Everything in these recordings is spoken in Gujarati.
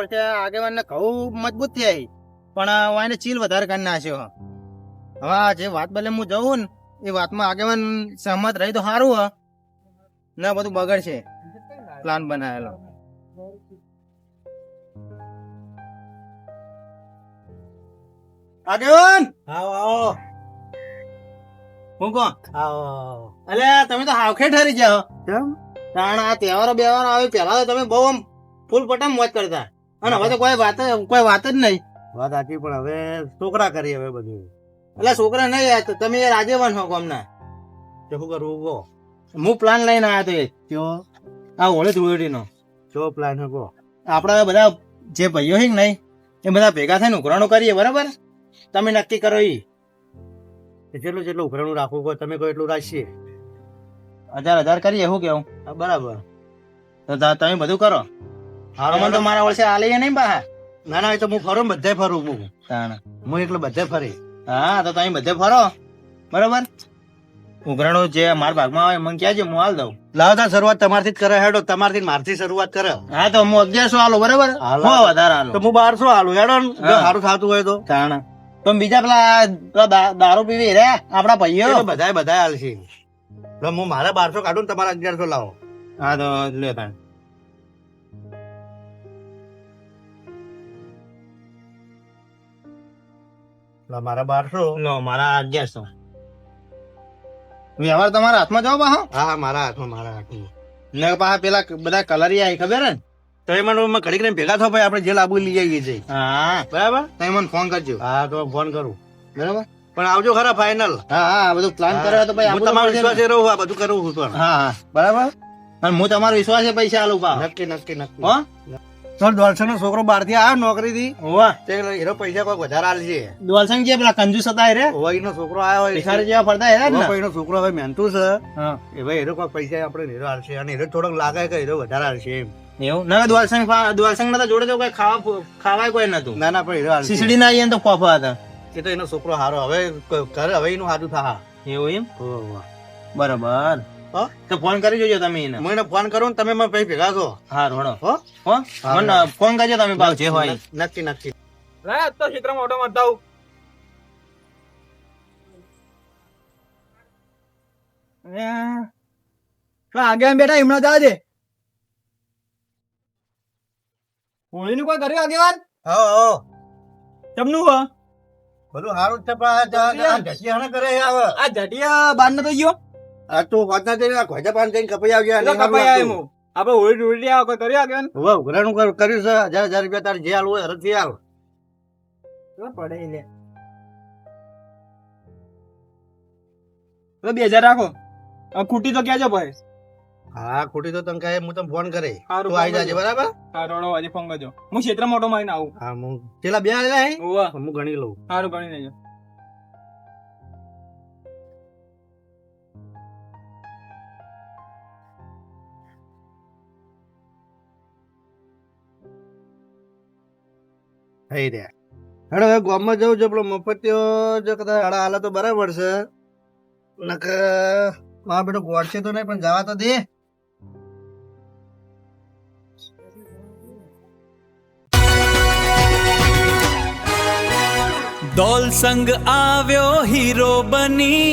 વર્ષે આગેવાન ને ઘઉં મજબૂત થયા પણ એને ચીલ વધારે કરી નાખ્યો. હવે આ જે વાત બદલે હું જઉં ને એ વાતમાં આગેવાન સહમત રહી તો સારું હ, ના બધું બગડશે પ્લાન બનાવેલો. આગેવાન આવો આવો હું કોણ? આવો અલે તમે તો હાવખે ઠરી જાઓ. કેમ? કારણ આ તહેવારો બેવારો આવે પેલા તો તમે બહુ આમ ફૂલ પટમ મોજ કરતા અને હવે તો કોઈ વાત જ નહીં. વાત સાચી, પણ હવે છોકરા કરી હવે બધું. એટલે છોકરા નહીં યાર, તમે યાર આગેવાન હો ગામના. તો શું કરવું કહો? હું પ્લાન લઈને આવ્યો તો કયો આ હોળી ધૂળેટીનો. જો પ્લાન છે કહો. આપડા બધા જે ભાઈઓ છે કે નહીં એ બધા ભેગા થઈને ઉઘરાણું કરીએ, બરાબર? તમે નક્કી કરો ઈ જેટલું ઉઘરાણું રાખવું કહો, તમે કહો એટલું રાખીએ. 1000 કરીએ. શું કેવું? હા, બરાબર. તો તમે બધું કરો. અમને તો મારા વર્ષે આ લઈએ નહીં બહાર. ના ના, એ તો હું ફરું, બધે ફરું તાણ હું એકલો બધે ફરી. હા તો તમે બધે ફરો, બરાબર? ઉઘરાણું જે મારા ભાગમાં આવે મને કહેજો, હું હાલ દઉં. લાવો તાર શરૂઆત તમારથી જ કરે. હેડો, તમારથી મારથી શરૂઆત કરે. હા તો હું 1100 હાલો, બરાબર? હાલો. હો વધારે હાલો તો હું 1200 હાલું. હેડો ને, જો હા. સારું થતું હોય તો. તાણ તો બીજા પેલા દારૂ પીવી રે આપડા ભાઈઓ. એ તો બધાય હાલશે. એટલે હું મારા 1200 કાઢું ને તમારા 1100 લાવો. હા તો લે તાણ. એટલે મારા 1200. લો મારા 1100. વ્યવહાર તમારા હાથમાં જાઓ પાહો. હા હા, મારા હાથમાં. ને પાછા પેલા બધા કલરિયા ખબર હે ને? તો એ મને ઘડી કરીને ભેગા થો ભાઈ, આપણે જે લાબુ લઈ આવીએ છીએ. હા બરાબર. તમે મને ફોન કરજો, હા, તો ફોન કરું. બરાબર? પણ આવજો ખરા ફાઇનલ. હા હા બધું પ્લાન કર્યો તો ભાઈ હું આપણું તમારો પડશે ને. વિશ્વાસે રહું, આ બધું કરવું હું પણ. હા હા બરાબર. અને હું તમારો વિશ્વાસ છે પૈસા આલું પા. નક્કી. હો તો દોલસો નો છોકરો બહાર થી આવ્યો નોકરી થી, હોવા એનો પૈસા કોઈ વધારે આલશે. દ્વાલસંગ જે પેલા કંજૂસ હતા એ રે હોવા એનો છોકરો આવ્યો હોય. ભિખારી જેવા ફરતા એ રે ને. એનો છોકરો હવે મહેનતું છે. હા એ ભાઈ એનો કોઈ પૈસા આપણે હીરો આલશે, અને હીરો થોડોક લાગે કે હીરો વધારે આલશે એમ. એવું ના દ્વાલસંગ ના જોડે તો કોઈ ખાવાય કોઈ નતું. ના ના, પણ હીરો આલશે. ખીચડી ના આવીએ ને તો ખોફા હતા. એ તો એનો છોકરો હારો, હવે ઘરે હવે એનું હાથું થા. એવું એમ? બરાબર. તો ફોન કરી જોજો તમે એને. હું એને ફોન કરું ને તમે મને પછી ભેગા છો. હા રોડો હો હો મને ફોન કરજો તમે ભાવ જે હોય. નક્કી. તો ક્ષેત્રમાં ઓટો મારતા આવું. આગે બેટા હમણાં જા દે. હોળી નું કોઈ કર્યું આગેવાન? હો તમનું હ બધું સારું જ છે, પણ ઘસિયાણા કરે આવે. આ જટિયા બાર તો ગયો. આ તો વાતના જઈને ખોજા પાન જઈને કપાઈ આવ્યા. આપડે હોળી હોળી આવો કોઈ કર્યું આગેવાન? હવે ઉઘરાણું કર્યું છે. 1000 રૂપિયા તારે જે હાલ હોય હરથી હાલ. પડે લે 2000 રાખો. ખૂટી તો ક્યાં ભાઈ? હા, ખોટી તો તને કહે, હું તને ફોન કરે. હારું, તું આવી જાજે, બરાબર? હા રોડો આજે ફોન કરજો. હું ક્ષેત્ર મોટો મારીને આવું. હા, હું પેલા 2 આલ્યા હે, ઓવા હું ગણી લઉં. સારું ગણી લેજો. થઈ રહ્યા. હેડો હવે ગામમાં જવું છે. પેલો મફતિયો જો કદાચ હાડા હાલે તો બરાબર છે, નકર મારા બેટો ગોળશે તો નહીં, પણ જવા તો દે. દોલ સંગ આવ્યો હીરો બની,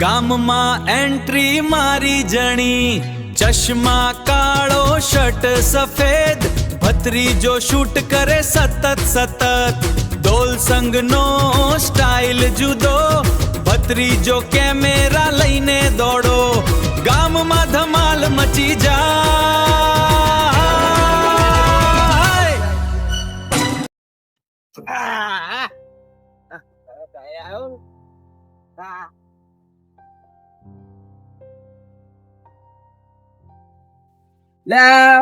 ગામમાં એન્ટ્રી મારી જણી. ચશ્મા કાળો શર્ટ સફેદ, ભત્રીજો શૂટ કરે સતત. દોલ સંગ નો સ્ટાઇલ જુદો, ભત્રીજો કેમેરા લઈને દોડો. ગામમાં ધમાલ મચી જાય. લે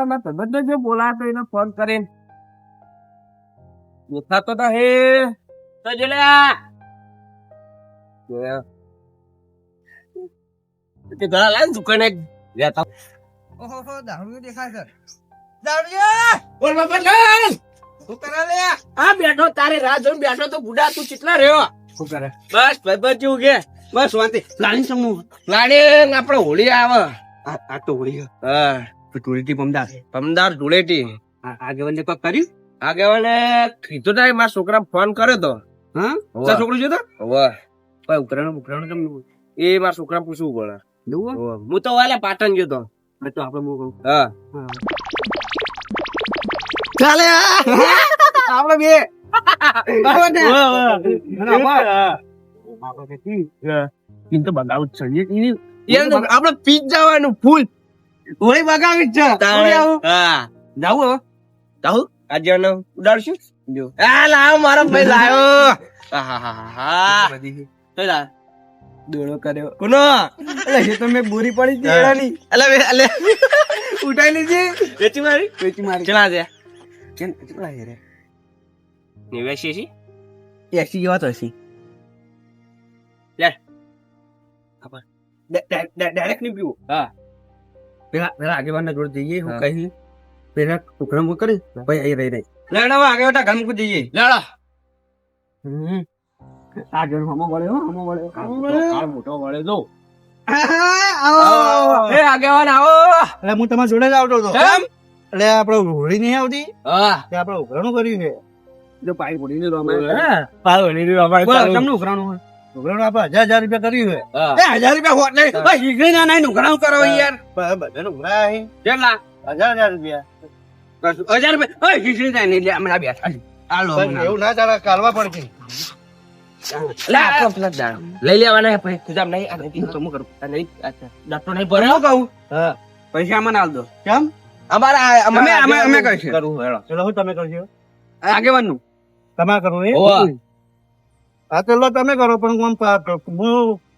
ભાઈબંધો જો બોલાતો એને ફોન કરીને દેખાતો તો હે તો જો લે તે ઘણા લાઈન દુકાને ગયા. ઓહો દારૂ દેખાય છે. બોલ બાપા શું કરે લે? આ બેઠો તારે રાહ જોઈને બેઠો તો બુડા તું કેટલા રહ્યો? શું કરે? બસ ભાઈબંધ જેવું કે બસ શાંતિ. પ્લાનિંગ સમૂહ પ્લાનિંગ આપણે હોળી આવે. આ તો હોળી હા ધૂળેટી પમદાર ધૂળેટી આગેવાન ને કોઈ કર્યું? આગેવાને કીધું તા મારા છોકરા ફોન કર્યો તો હા તારા છોકરો જોયો તો ભાઈ ઉતરાણ કેમ એ મારા છોકરા પૂછવું પડે હું તો વાલે પાટણ ગયો તો તો આપણે હું કહું હા ચાલે આપણે બે બરાબર ને આપડે પીજ જવાનું ફૂલ હોળી બગાવી જ છે હોળી આવું હા જાવું હવે જાવું આજે ઉડાડશું જો આ લાવ મારો ભાઈ લાવ્યો દોડો કર્યો કોનો એટલે એ તો મેં બોરી પડી હતી એડાની અલે ઉઠાઈ લીધી વેચી મારી ચલા દે કેટલા રે 89 80 જેવા તો હશે ડાયરેક્ટ નહીં પીવું હા પેલા આગેવાનના જોડે જઈએ હું કહી પેલા ટુકડા મૂક કરી પછી અહીં રહી રહી લેડો આગેવાટા ઘર મૂકી જઈએ લેડો આગળ હમો વળ્યો કાળ મોટો વળે જો આવો એ આગેવાન આવો એટલે હું તમારા જોડે જ આવતો હતો કેમ એટલે આપણે હોળી નહીં આવતી હા તે આપણે ઉઘરાણું કર્યું છે જો પાઈ પડીને પાલ વળી અમારે તમને ઉઘરાણું ઉઘરાણું આપણે 1000 રૂપિયા કર્યું છે હા 1000 રૂપિયા હોત નહીં ભાઈ શીખરી ના નહીં ઉઘરાણું કરો યાર બધાને ઉઘરાયા છે કેટલા 1000 રૂપિયા 1000 રૂપિયા ઓય શીખરી ના નહીં લે હમણાં બેઠા આલો પણ એવું ના ચાલે કાલવા પડશે લઈ લેવાના પછી તું જામ નહીં આ નહીં તો હું કરું આ નહીં ડોક્ટર નહીં ભર્યો કહું હા પૈસા અમને આલ દો કેમ અમારા અમે કરશું કરવું હેડો ચલો હું તમે કરજો આગેવાનનું તમારે કરવું એ હોવા. હા ચલો તમે કરો પણ હું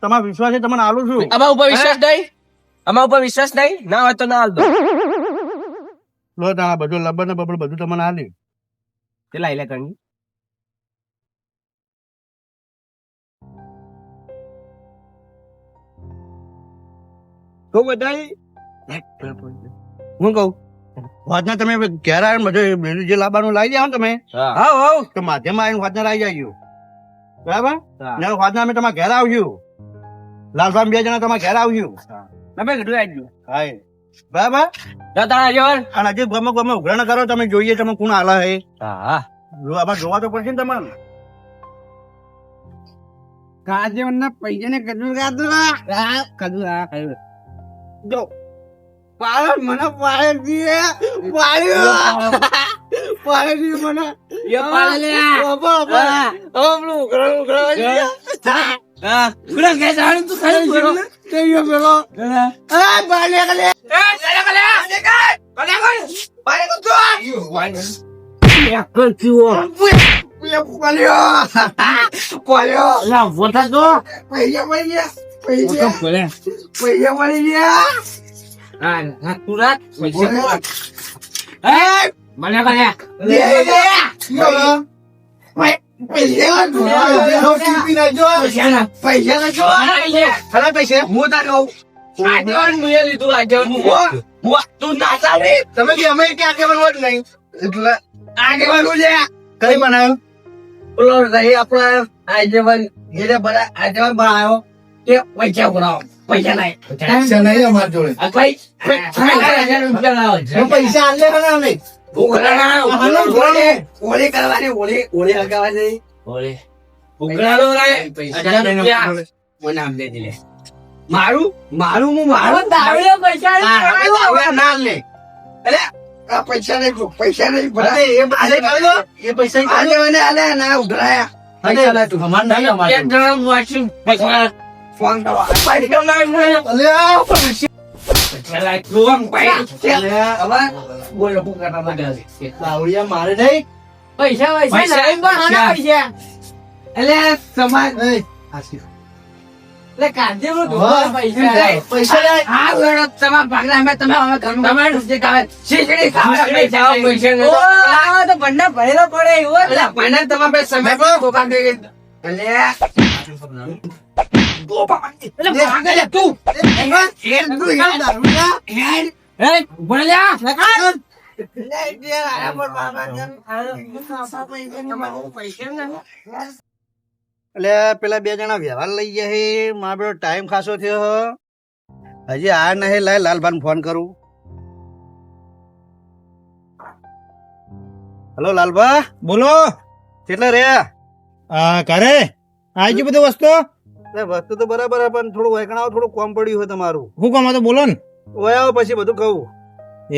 તમારા વિશ્વાસે તમને આલું છું અમારા ઉપર વિશ્વાસ નહીં અમારા ઉપર વિશ્વાસ નહીં ના હોય તો ના આલ દો લો તમારા બધું લબર ને બબર બધું તમને આલી કેટલા આઈલા કરી તો બધાય હું કહું વાતના તમે ઘેર આવીને બધું જે લાવવાનું લાવી જાવ ને તમે હા હા તો માધ્યમમાં આવીને વાતના લાવી જાજો બરાબર હા. ને વાતના અમે તમારા ઘેર આવજો લાલભાઈ 2 જણા તમારા ઘેર આવજો તમે કીધું આજુ હા બરાબર તારા આગેવાન અને હજી ગમે ગમે ઉઘરાણ કરો તમે જોઈએ તમે કોણ આલા હે હા આમાં જોવા તો પડશે ને તમારે કાજેવન ના પૈસા ને કદું જો પાડો મને પાડે દીએ પાડ્યો પાડે દીએ મને યો પાડે લે બાબા ઓમલું ઉઘરા હા ઉઘરા કે જાણ તું ખાલી બોલો કે યો બોલો આ પાડે કલે એ જરા કલે કલે પાડે કો તો યા કચ્યો Polio, la vuelta no. Pella. Ah, natural. Eh, mana kaya? કઈ બનાવ્યું Pulau saya apa aja bang, jadi pada aja bang bawa, dia pecah pulau, pecah naik, પૈસા નહીં અમારા જોડે apa? Aja rupiah lah, પૈસા આલે ખરા અમે bukan boleh kalau ada boleh agak aja, boleh, bukan lo lah, aja rupiah, mana ambil dia, malu tahu ya pecah, ના લે pecah naik, એ પૈસા ada mana ada nak ugraya. પૈસા લે તું અમાર નહીં અમાર Yang dalam washing pecah, fuang tawa, apa dia nak? અલ્યા Salah luang baik. Apa? Boleh bukan nama dari. Bavaliya મારે નહીં Paisyah lain bang, mana paisyah? Alah, sama. Le kaje lu dua paisyah. પૈસા લે Ah, udah sama bangla में तुम्हें हमें घर में तुम्हें रुचि का है सीखने का है जाओ पैसे ने ओ तो बंदा पहले पड़े वो अरे पहले तुम्हें पे समय को का दे अले दो पापा अरे भाग ले तू ये तू यार दारूया ए बोल ले लगा ले दिया अरे बोल बाबा अरे पापा पैसे ने पैसे ने એટલે પેલા 2 જણા વ્યવહાર લઈ ગયા હે મારો બેટો ટાઈમ ખાસો થયો હજી આ નહીં લાલભાઈ ફોન કરું હલો લાલભા, બોલો. કેટલા રહ્યા? ઘરે આવી ગયું બધું વસ્તુ. વસ્તુ તો બરાબર હે, પણ થોડું વૈકણાવ થોડું કોમ પડ્યું હોય તમારું. હું કામ હતો બોલો ને. ઓય આવો પછી બધું કહું.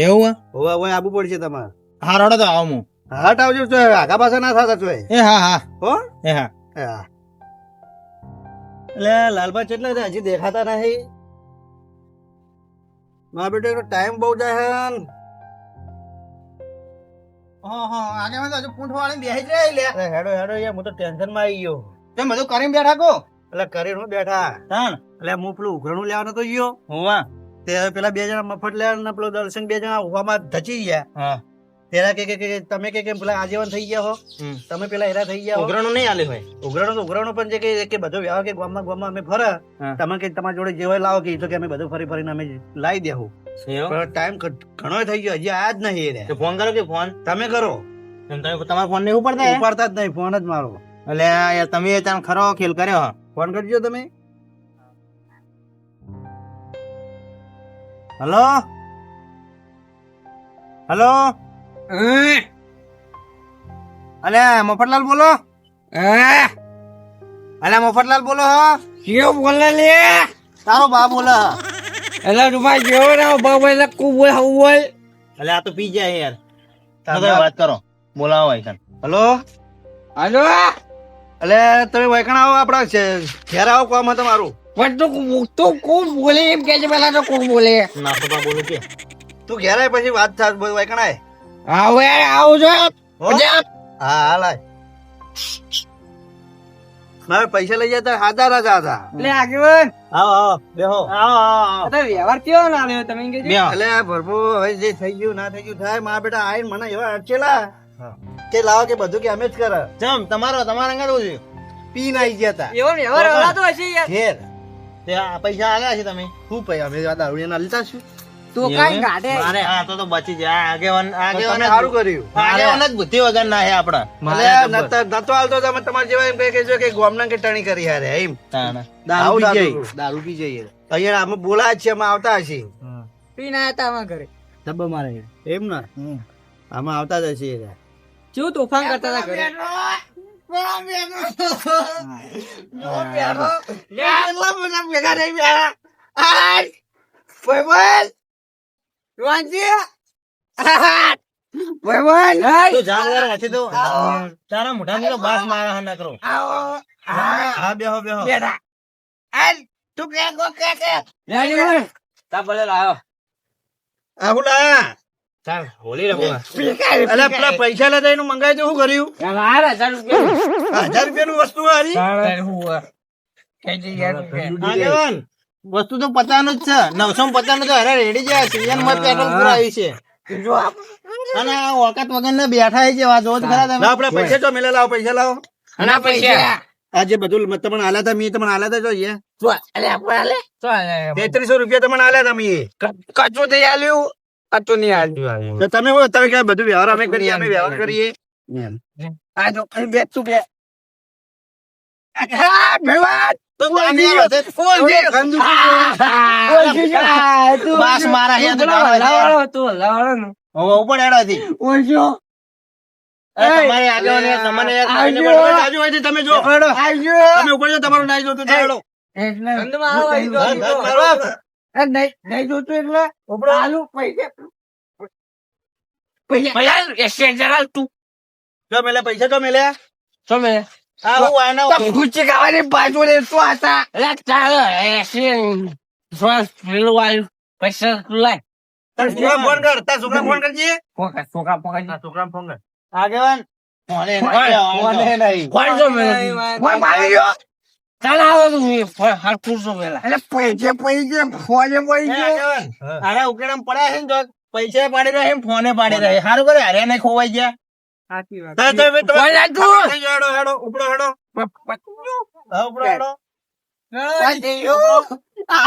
એવું ઓય ઓય આવવું પડશે તમારે. હા રડો તો આવો હું. હાટ આવજો તો આગા પાછા ના થતા છો. એ હા હા હો એ હા. હા. એટલે લાલભા કેટલા રહ્યા? હજી દેખાતા નહીં. મારા બેટા ટાઈમ બહુ જાય હે ને. આગળ તો હજુ પૂંઠ વાળી બેસી જ રહી લે. અરે હેડો હેડો યાર, હું તો ટેન્શન માં આવી ગયો. તેમ બધું કરીને બેઠા કો. એટલે કરીને હું બેઠા. તાણ એટલે હું પેલું ઉઘરણું લેવાનો તો ગયો. હોવા. તે પેલા 2 જણા મફત લેવા ને પેલો દર્શન 2 જણા ઉવામાં ધચી ગયા. હા તેરા કે તમે કે પેલા આજીવન થઈ ગયા હો, તમે પેલા હેરા થઈ ગયા હો. ઉઘરાણું નહીં આલે હોય. ઉઘરાણો પણ છે કે બધો વ્યવહાર કે ગામમાં અમે ફરે, હા. તમે કે તમારા જોડે જેવાય લાવો કે ઈ તો કે અમે બધું ફરી ફરીને અમે લાવી દેવું. પણ ટાઈમ ઘણો થઈ ગયો, હજી આયા જ નહીં એ. ફોન કરો કે ફોન તમે કરો. એમ તમે તમારા ફોન નહીં ઉપાડતા હે? ઉપાડતા જ નહીં, ફોન જ મારો. એટલે યાર તમે ત્યાં ખરો ખેલ કર્યો હો. ફોન કરજો તમે. હલો હલો, અલે મફતલાલ બોલો. અલે મફતલાલ બોલો હો. કેવો બોલે લે તારો બા બોલો. એટલે રૂપા કેવો ને બાબા એટલે કુ બોલ હું બોલ અલે આ તો પી જાય યાર. તમે વાત કરો. બોલાવો આઈકન. હલો. હાલો એટલે તમે વૈકણ આવો, આપડા ઘેર આવો, કોમ હતું મારું. પણ તું કોણ બોલે એમ કે છે પેલા તો કોણ બોલે ના તો બા બોલો કે. તું ઘેર આય પછી વાત થાય. વૈકણ આય. હવે આવું છો હો? હા હાલ આય. મારે પૈસા લઈ જતા હાથા રાજા હતા. એટલે આગેવાન આવો આવો બેહો. આવો આવો તો વ્યવહાર કેવો ના આવ્યો તમે કે બેહો. એટલે આ ભરપૂર હવે જે થઈ ગયું ના થઈ ગયું થાય. મારા બેટા આઈને મને એવા અડચેલા કે લાવો કે બધું કે અમે જ કરે. જમ તમારા અંગા તો પી નાઈ ગયા હતા એવો વ્યવહાર હલાતો હશે યાર ઘેર. તે આ પૈસા આલ્યા છે તમે. શું પૈસા અમે આ દારૂડિયા ના લીધા છું. તો કાઈ ગાડે મારે હા તો બચી જાય. આગેવાન આગેવાન તમે સારું કર્યું. આગેવાન જ બુદ્ધિ વગર ના હે આપડા. એટલે નતો હાલતો તમે તમારે જેવા એમ કહે છે કે ગોમના કે ટણી કરી હારે એમ. તાણ. દારૂ પી જઈએ. દારૂ પી જઈએ. અહીંયા અમે બોલા જ છે, અમે આવતા હશે. પી ના હતા અમારા ઘરે ધબ્બા મારે એમ ને. અમે આવતા જ હશે. શું તોફાન કરતા હતા ઘરે તું જાનવર હતી તો તારા મોઢા મોઢા બાસ મારા હા ના કરો. હા બેહો બેહો. તા ભલે લાયો આવું લા. ચાલ હોલી રમવા. અલા પેલા પૈસા લેતા એનું મંગાવી તો શું કર્યું? 1000 રૂપિયા 1000 રૂપિયાનું વસ્તુ હારી. આગેવાન વસ્તુ તો 50 નું જ છે. 950 નું તો અરે રેડી જાય. સીઝન માં પેટ્રોલ પુરાવી છે. અને આ ઓકાત વગર ના બેઠા છે. વાત જોત ખરા તમે. લાવ આપડે પૈસા તો મેલે લાવો, પૈસા લાવો. અને પૈસા આ જે બધું તમને આલ્યા હતા મેં તમને આલ્યા હતા જોઈએ. અલે આપણે આલે 3300 રૂપિયા તમને આલ્યા હતા મેં. કચું થઈ આલ્યું કચું નહીં આલ્યું તો તમે તમે કે બધું વ્યવહાર અમે કરીએ, અમે વ્યવહાર કરીએ. આ જો કઈ બે તું બે ભગવાન બાસ મારા હે તો ઉપર હેડો હતી. તમારે આગેવાન યાર, તમને યાર તમે બાજુ હોય છે, તમે જો તમે ઉપર જો, તમારું નાઈ જોતું તો હેડો. નહીં જોતું એટલે આલુ પૈસા તું જો મેલે પૈસા તો મેલ્યા. તમે આ હું આના ગુચ્ચી ખાવાની બાજુ રે શું હતા એટલે ચાલો પૈસા તું લાય તાર છોકરા ફોન કર, તાર છોકરા ફોન કરજે. છોકરા પકડ છોકરા ફોન કર. આગેવાન ફોને નહીં. ફોન જો મેં ફોન મારી ગયો ચાલ આવો તું હરખું છો પેલા એટલે પૈસે પૈસે ફોને પૈસે અરે ઉકેડમ પડ્યા છે ને તો પૈસા પાડી રહ્યા છે, ફોને પાડી રહ્યા છે. સારું કરે અરે નહીં ખોવાઈ ગયા. સાચી વાત તમે ફોન લાય તું. હેડો હેડો ઉપડો હેડો. હા ઉપડો હેડો.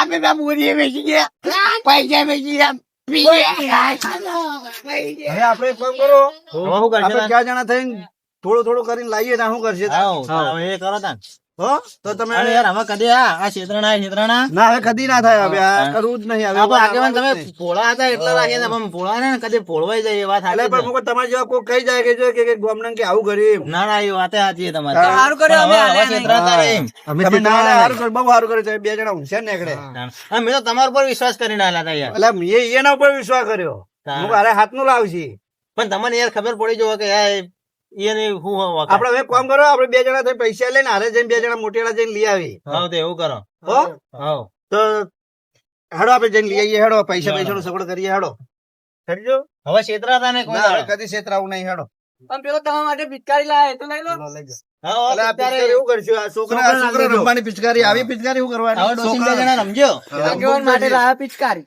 અમે મૂડી વેચી ગયા પૈસા વેચી ગયા હવે આપણે એક કામ કરો, હવે શું કરશે આપણે તાન? 4 જણા થઈને થોડું થોડું કરીને લાવીએ ત્યાં શું કરશે? આવો, હવે એ કરો તાન. હો તો તમે અરે યાર હવે કદી આ છેતરાણા ના હવે કદી ના થાય હવે આ કરવું જ નહીં હવે આપણે આગેવાન તમે ભોળા હતા એટલા રાખીએ ને પણ ભોળા ને કદી ભોળવાઈ જાય એ વાત એટલે સાચી પણ મુકો તમારે જેવા કોઈ કહી જાય કે જો કે ગોમડન કે આવું કર્યું ના ના એ વાત સાચી છે તમારી સારું કર્યું અમે હવે આલ્યા છેતરાતા નહીં. અમે ના સારું કર્યું, બહુ સારું કર્યું છે. બે જણા હોશિયાર નીકળે હા, મેં તો તમારા પર વિશ્વાસ કરીને આલ્યા હતા યાર એટલે મેં એના ઉપર વિશ્વાસ કર્યો મુકો અરે હાથનું લાવશી પણ તમને યાર ખબર પડી જવો કે યાર એને હું વખત આપડે હવે કામ કરો, આપડે બે જણા થઈ પૈસા લઈને હારે જઈને બે જણા મોટેડા જઈને લઈ આવી હા તો એવું કરો હો હા તો હેડો આપણે જઈને લઈ આવીએ. હેડો પૈસા નો સગવડ કરીએ. હેડો હેડજો. હવે છેતરાતા ને કોઈ ના હવે દાડો. કદી છેતરાવું નહીં. હેડો પણ પેલો તમારા માટે પિચકારી લાવે તો લઈ લો. લઈ જાઓ. હા, અલા, આ અત્યારે પિચકારી એવું કરશું આ છોકરા રમવાની પિચકારી આવી પિચકારી એવું હવે કરવાની ડોશી બે જણા રમજો આગેવાન માટે લાવે પિચકારી.